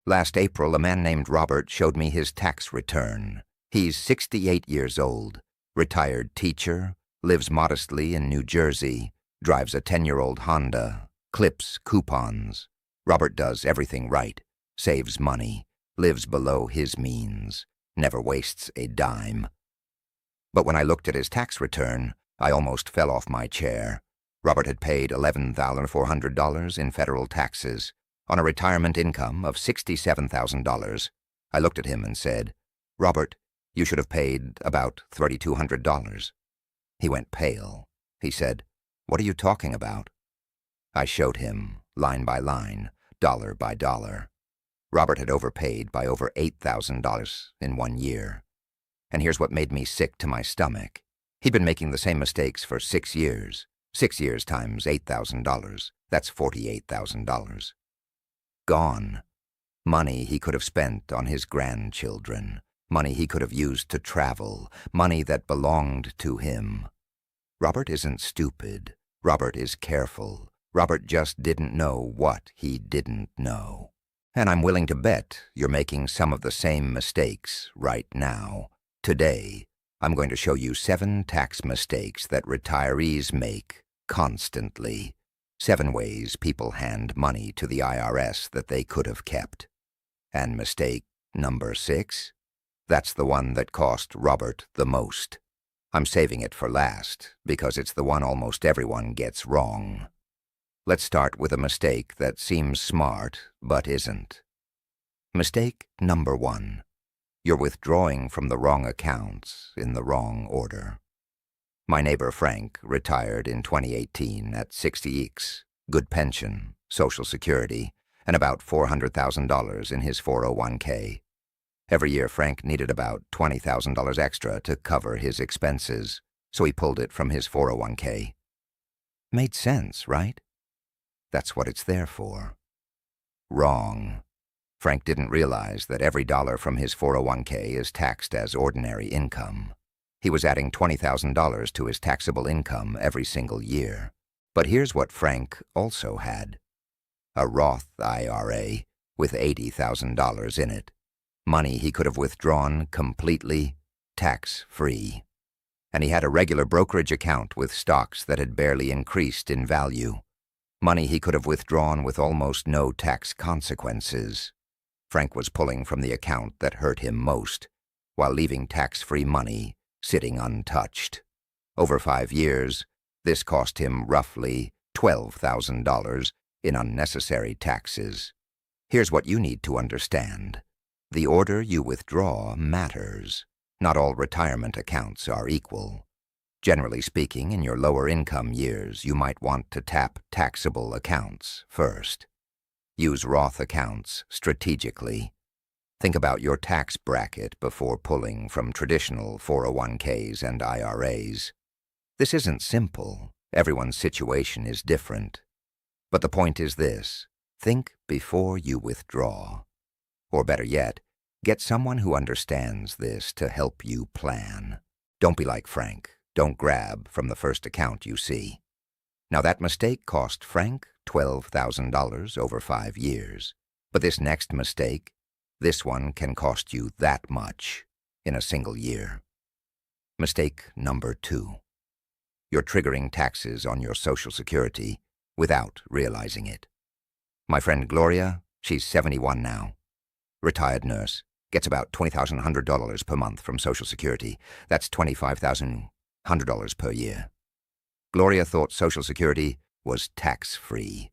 Last April, a man named Robert showed me his tax return. He's 68 years old, retired teacher, lives modestly in New Jersey, drives a 10-year-old Honda, clips coupons. Robert does everything right, saves money, lives below his means, never wastes a dime. But when I looked at his tax return, I almost fell off my chair. Robert had paid $11,400 in federal taxes on a retirement income of $67,000. I looked at him and said, "Robert, you should have paid about $3,200. He went pale. He said, "What are you talking about?" I showed him, line by line, dollar by dollar. Robert had overpaid by over $8,000 in 1 year. And here's what made me sick to my stomach. He'd been making the same mistakes for 6 years. 6 years times $8,000. That's $48,000. Gone. Money he could have spent on his grandchildren. Money he could have used to travel. Money that belonged to him. Robert isn't stupid. Robert is careful. Robert just didn't know what he didn't know. And I'm willing to bet you're making some of the same mistakes right now. Today, I'm going to show you 7 tax mistakes that retirees make constantly. 7 ways people hand money to the IRS that they could have kept. And mistake number 6? That's the one that cost Robert the most. I'm saving it for last because it's the one almost everyone gets wrong. Let's start with a mistake that seems smart but isn't. Mistake number 1. You're withdrawing from the wrong accounts in the wrong order. My neighbor Frank retired in 2018 at 60x, good pension, Social Security, and about $400,000 in his 401k. Every year Frank needed about $20,000 extra to cover his expenses, so he pulled it from his 401k. Made sense, right? That's what it's there for. Wrong. Frank didn't realize that every dollar from his 401k is taxed as ordinary income. He was adding $20,000 to his taxable income every single year. But here's what Frank also had. A Roth IRA with $80,000 in it. Money he could have withdrawn completely tax-free. And he had a regular brokerage account with stocks that had barely increased in value. Money he could have withdrawn with almost no tax consequences. Frank was pulling from the account that hurt him most, while leaving tax-free money sitting untouched. Over 5 years, this cost him roughly $12,000 in unnecessary taxes. Here's what you need to understand. The order you withdraw matters. Not all retirement accounts are equal. Generally speaking, in your lower income years, you might want to tap taxable accounts first. Use Roth accounts strategically. Think about your tax bracket before pulling from traditional 401ks and IRAs. This isn't simple. Everyone's situation is different. But the point is this: think before you withdraw. Or better yet, get someone who understands this to help you plan. Don't be like Frank. Don't grab from the first account you see. Now that mistake cost Frank $12,000 over 5 years. But this next mistake, this one can cost you that much in a single year. Mistake number 2. You're triggering taxes on your Social Security without realizing it. My friend Gloria, she's 71 now. Retired nurse, gets about $20,100 per month from Social Security. That's $25,100 per year. Gloria thought Social Security was tax-free.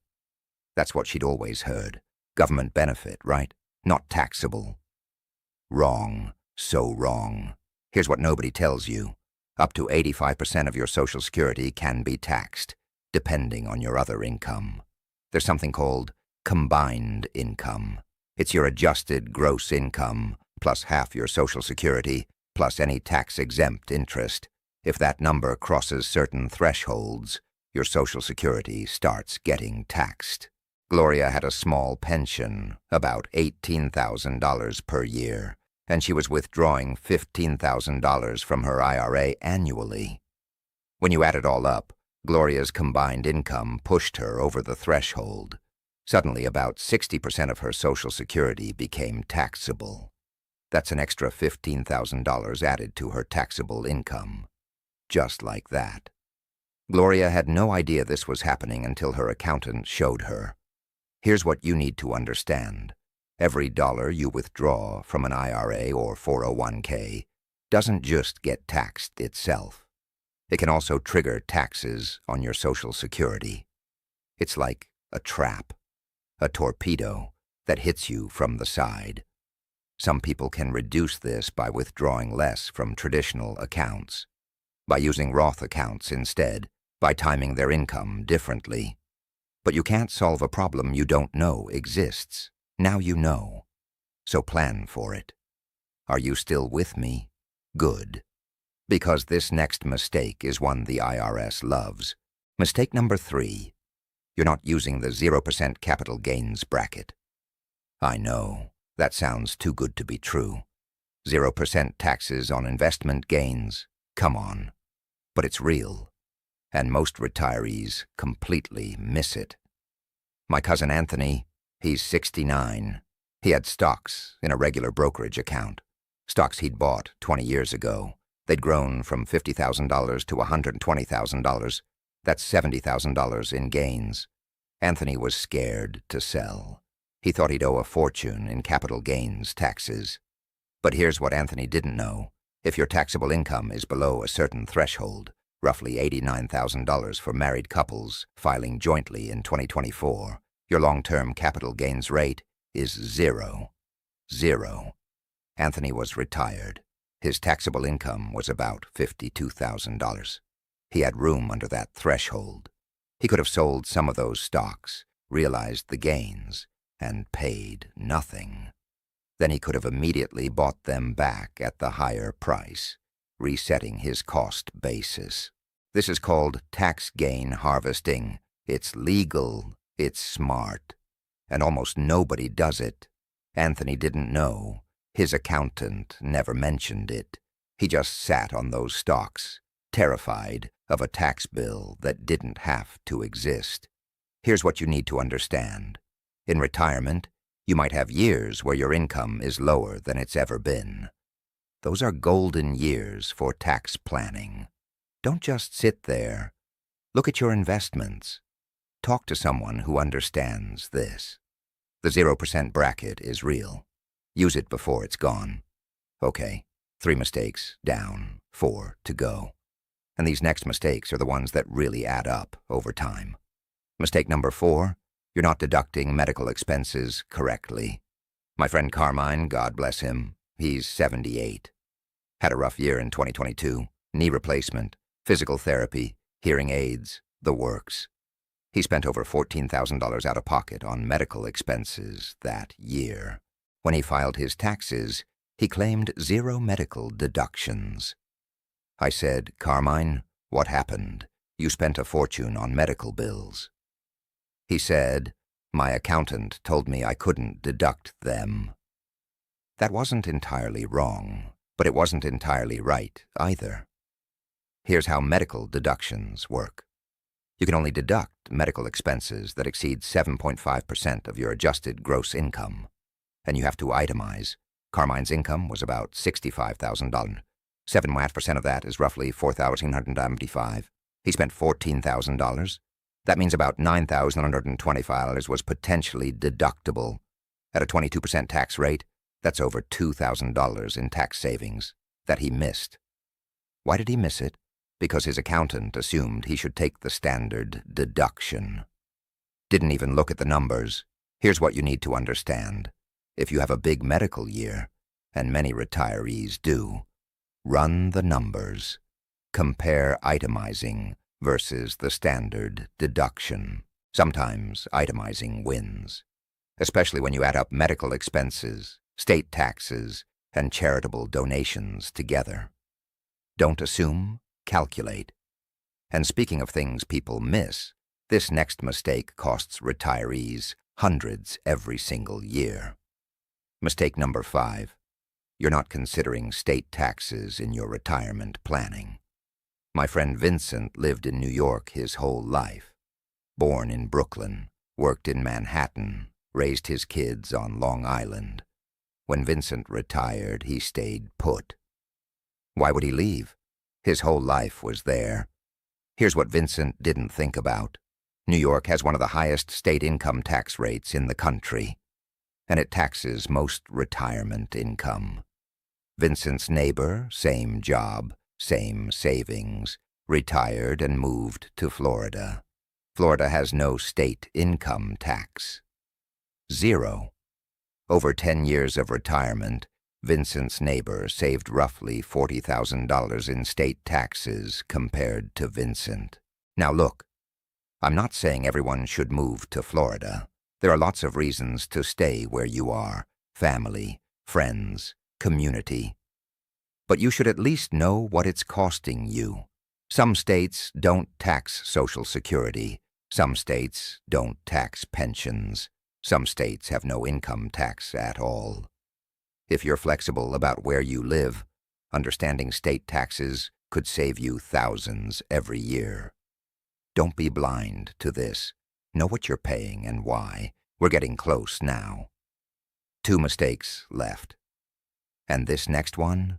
That's what she'd always heard. Government benefit, right? Not taxable. Wrong. So wrong. Here's what nobody tells you. Up to 85% of your Social Security can be taxed, depending on your other income. There's something called combined income. It's your adjusted gross income, plus half your Social Security, plus any tax-exempt interest. If that number crosses certain thresholds, your Social Security starts getting taxed. Gloria had a small pension, about $18,000 per year, and she was withdrawing $15,000 from her IRA annually. When you add it all up, Gloria's combined income pushed her over the threshold. Suddenly, about 60% of her Social Security became taxable. That's an extra $15,000 added to her taxable income. Just like that. Gloria had no idea this was happening until her accountant showed her. Here's what you need to understand. Every dollar you withdraw from an IRA or 401k doesn't just get taxed itself. It can also trigger taxes on your Social Security. It's like a trap, a torpedo that hits you from the side. Some people can reduce this by withdrawing less from traditional accounts, by using Roth accounts instead, by timing their income differently. But you can't solve a problem you don't know exists. Now you know. So plan for it. Are you still with me? Good. Because this next mistake is one the IRS loves. Mistake number 3. You're not using the 0% capital gains bracket. I know, that sounds too good to be true. 0% taxes on investment gains? Come on. But it's real. And most retirees completely miss it. My cousin Anthony, he's 69. He had stocks in a regular brokerage account. Stocks he'd bought 20 years ago. They'd grown from $50,000 to $120,000. That's $70,000 in gains. Anthony was scared to sell. He thought he'd owe a fortune in capital gains taxes. But here's what Anthony didn't know. If your taxable income is below a certain threshold, roughly $89,000 for married couples filing jointly in 2024, your long-term capital gains rate is 0. 0. Anthony was retired. His taxable income was about $52,000. He had room under that threshold. He could have sold some of those stocks, realized the gains, and paid nothing. Then he could have immediately bought them back at the higher price, resetting his cost basis. This is called tax gain harvesting. It's legal, it's smart, and almost nobody does it. Anthony didn't know. His accountant never mentioned it. He just sat on those stocks, terrified of a tax bill that didn't have to exist. Here's what you need to understand. In retirement, you might have years where your income is lower than it's ever been. Those are golden years for tax planning. Don't just sit there. Look at your investments. Talk to someone who understands this. The 0% bracket is real. Use it before it's gone. Okay, 3 mistakes, down, 4 to go. And these next mistakes are the ones that really add up over time. Mistake number 4, you're not deducting medical expenses correctly. My friend Carmine, God bless him, he's 78. Had a rough year in 2022, knee replacement, physical therapy, hearing aids, the works. He spent over $14,000 out of pocket on medical expenses that year. When he filed his taxes, he claimed 0 medical deductions. I said, Carmine, what happened? You spent a fortune on medical bills. He said, my accountant told me I couldn't deduct them. That wasn't entirely wrong, but it wasn't entirely right either. Here's how medical deductions work. You can only deduct medical expenses that exceed 7.5% of your adjusted gross income. And you have to itemize. Carmine's income was about $65,000. 7.5% of that is roughly $4,995. He spent $14,000. That means about $9,125 was potentially deductible. At a 22% tax rate, that's over $2,000 in tax savings that he missed. Why did he miss it? Because his accountant assumed he should take the standard deduction. Didn't even look at the numbers. Here's what you need to understand. If you have a big medical year, and many retirees do, run the numbers. Compare itemizing versus the standard deduction. Sometimes itemizing wins, especially when you add up medical expenses, state taxes, and charitable donations together. Don't assume, calculate. And speaking of things people miss, this next mistake costs retirees hundreds every single year. Mistake number 5. You're not considering state taxes in your retirement planning. My friend Vincent lived in New York his whole life. Born in Brooklyn, worked in Manhattan, raised his kids on Long Island. When Vincent retired, he stayed put. Why would he leave? His whole life was there. Here's what Vincent didn't think about. New York has one of the highest state income tax rates in the country, and it taxes most retirement income. Vincent's neighbor, same job, same savings, retired and moved to Florida. Florida has no state income tax. Zero. Over 10 years of retirement, Vincent's neighbor saved roughly $40,000 in state taxes compared to Vincent. Now look, I'm not saying everyone should move to Florida. There are lots of reasons to stay where you are: family, friends, community. But you should at least know what it's costing you. Some states don't tax Social Security. Some states don't tax pensions. Some states have no income tax at all. If you're flexible about where you live, understanding state taxes could save you thousands every year. Don't be blind to this. Know what you're paying and why. We're getting close now. 2 mistakes left. And this next one?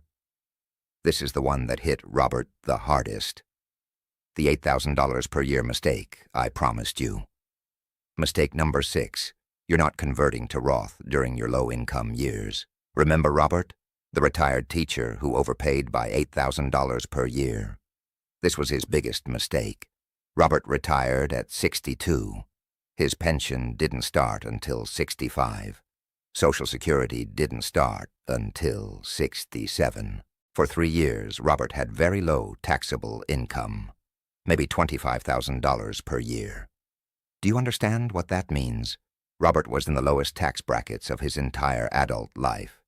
This is the one that hit Robert the hardest. The $8,000 per year mistake I promised you. Mistake number 6. You're not converting to Roth during your low-income years. Remember Robert, the retired teacher who overpaid by $8,000 per year? This was his biggest mistake. Robert retired at 62. His pension didn't start until 65. Social Security didn't start until 67. For 3 years, Robert had very low taxable income, maybe $25,000 per year. Do you understand what that means? Robert was in the lowest tax brackets of his entire adult life.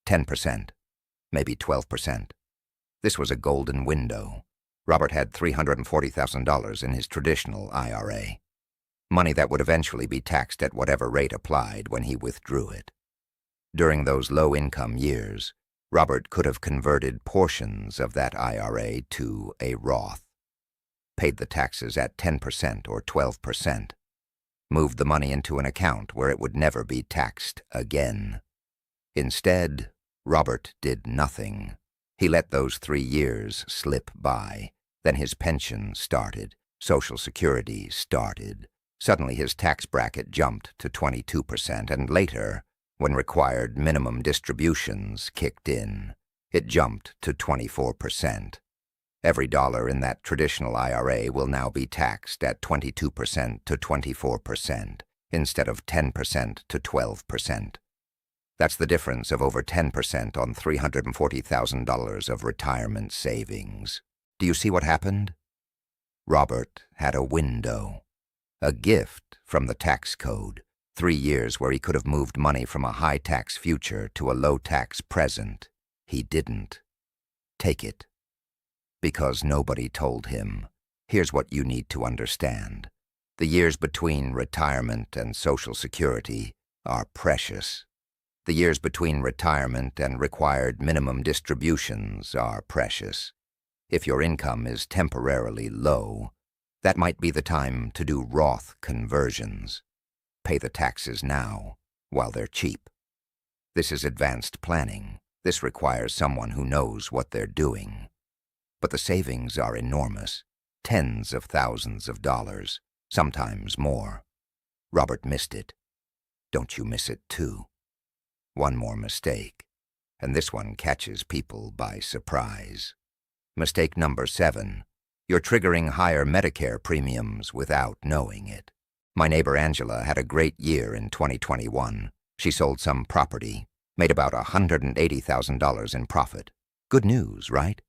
10%, maybe 12%. This was a golden window. Robert had $340,000 in his traditional IRA, money that would eventually be taxed at whatever rate applied when he withdrew it. During those low-income years, Robert could have converted portions of that IRA to a Roth, paid the taxes at 10% or 12%, moved the money into an account where it would never be taxed again. Instead, Robert did nothing. He let those 3 years slip by. Then his pension started. Social Security started. Suddenly his tax bracket jumped to 22%, and later, when required minimum distributions kicked in, it jumped to 24%. Every dollar in that traditional IRA will now be taxed at 22% to 24%, instead of 10% to 12%. That's the difference of over 10% on $340,000 of retirement savings. Do you see what happened? Robert had a window, a gift from the tax code, 3 years where he could have moved money from a high-tax future to a low-tax present. He didn't. Take it. Because nobody told him. Here's what you need to understand. The years between retirement and Social Security are precious. The years between retirement and required minimum distributions are precious. If your income is temporarily low, that might be the time to do Roth conversions. Pay the taxes now, while they're cheap. This is advanced planning. This requires someone who knows what they're doing. But the savings are enormous, tens of thousands of dollars, sometimes more. Robert missed it. Don't you miss it too? One more mistake, and this one catches people by surprise. Mistake number 7. You're triggering higher Medicare premiums without knowing it. My neighbor Angela had a great year in 2021. She sold some property, made about $180,000 in profit. Good news, right?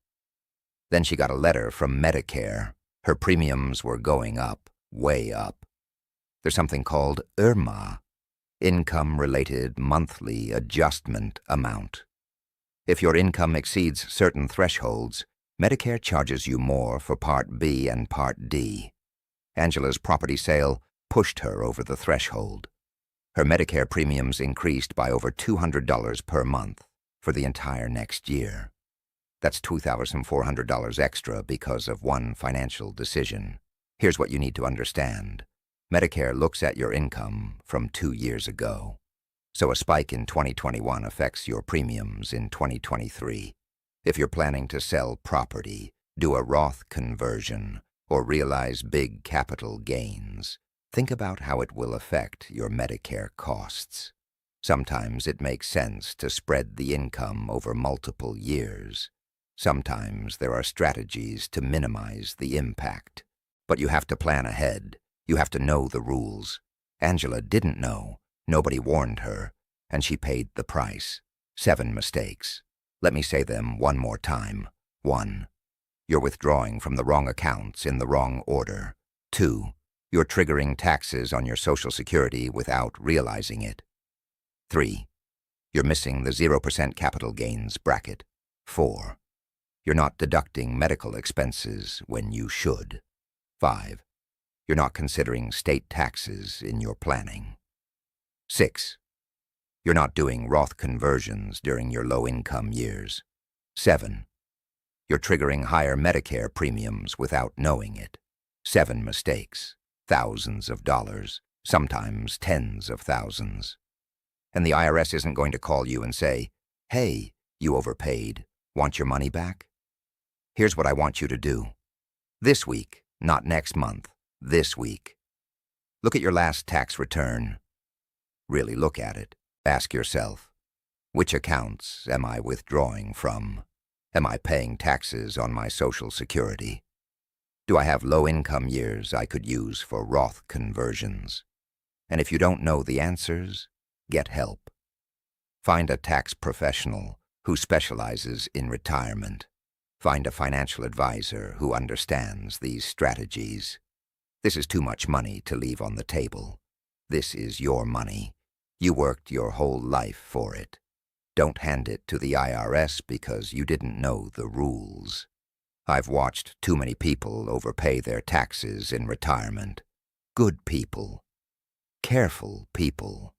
Then she got a letter from Medicare. Her premiums were going up, way up. There's something called IRMA, Income-Related Monthly Adjustment Amount. If your income exceeds certain thresholds, Medicare charges you more for Part B and Part D. Angela's property sale pushed her over the threshold. Her Medicare premiums increased by over $200 per month for the entire next year. That's $2,400 extra because of one financial decision. Here's what you need to understand. Medicare looks at your income from 2 years ago. So a spike in 2021 affects your premiums in 2023. If you're planning to sell property, do a Roth conversion, or realize big capital gains, think about how it will affect your Medicare costs. Sometimes it makes sense to spread the income over multiple years. Sometimes there are strategies to minimize the impact. But you have to plan ahead. You have to know the rules. Angela didn't know. Nobody warned her, and she paid the price. 7 mistakes. Let me say them one more time. 1. You're withdrawing from the wrong accounts in the wrong order. 2. You're triggering taxes on your Social Security without realizing it. 3. You're missing the 0% capital gains bracket. 4. You're not deducting medical expenses when you should. 5. You're not considering state taxes in your planning. 6. You're not doing Roth conversions during your low-income years. 7. You're triggering higher Medicare premiums without knowing it. 7 mistakes. Thousands of dollars, sometimes tens of thousands. And the IRS isn't going to call you and say, "Hey, you overpaid. Want your money back?" Here's what I want you to do. This week, not next month, this week. Look at your last tax return. Really look at it. Ask yourself, which accounts am I withdrawing from? Am I paying taxes on my Social Security? Do I have low-income years I could use for Roth conversions? And if you don't know the answers, get help. Find a tax professional who specializes in retirement. Find a financial advisor who understands these strategies. This is too much money to leave on the table. This is your money. You worked your whole life for it. Don't hand it to the IRS because you didn't know the rules. I've watched too many people overpay their taxes in retirement. Good people. Careful people.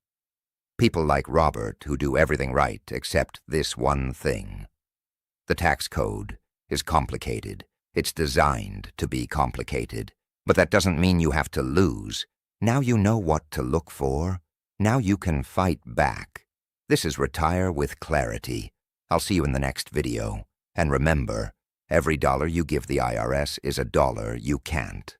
People like Robert who do everything right except this one thing. The tax code is complicated. It's designed to be complicated. But that doesn't mean you have to lose. Now you know what to look for. Now you can fight back. This is Retire with Clarity. I'll see you in the next video. And remember, every dollar you give the IRS is a dollar you can't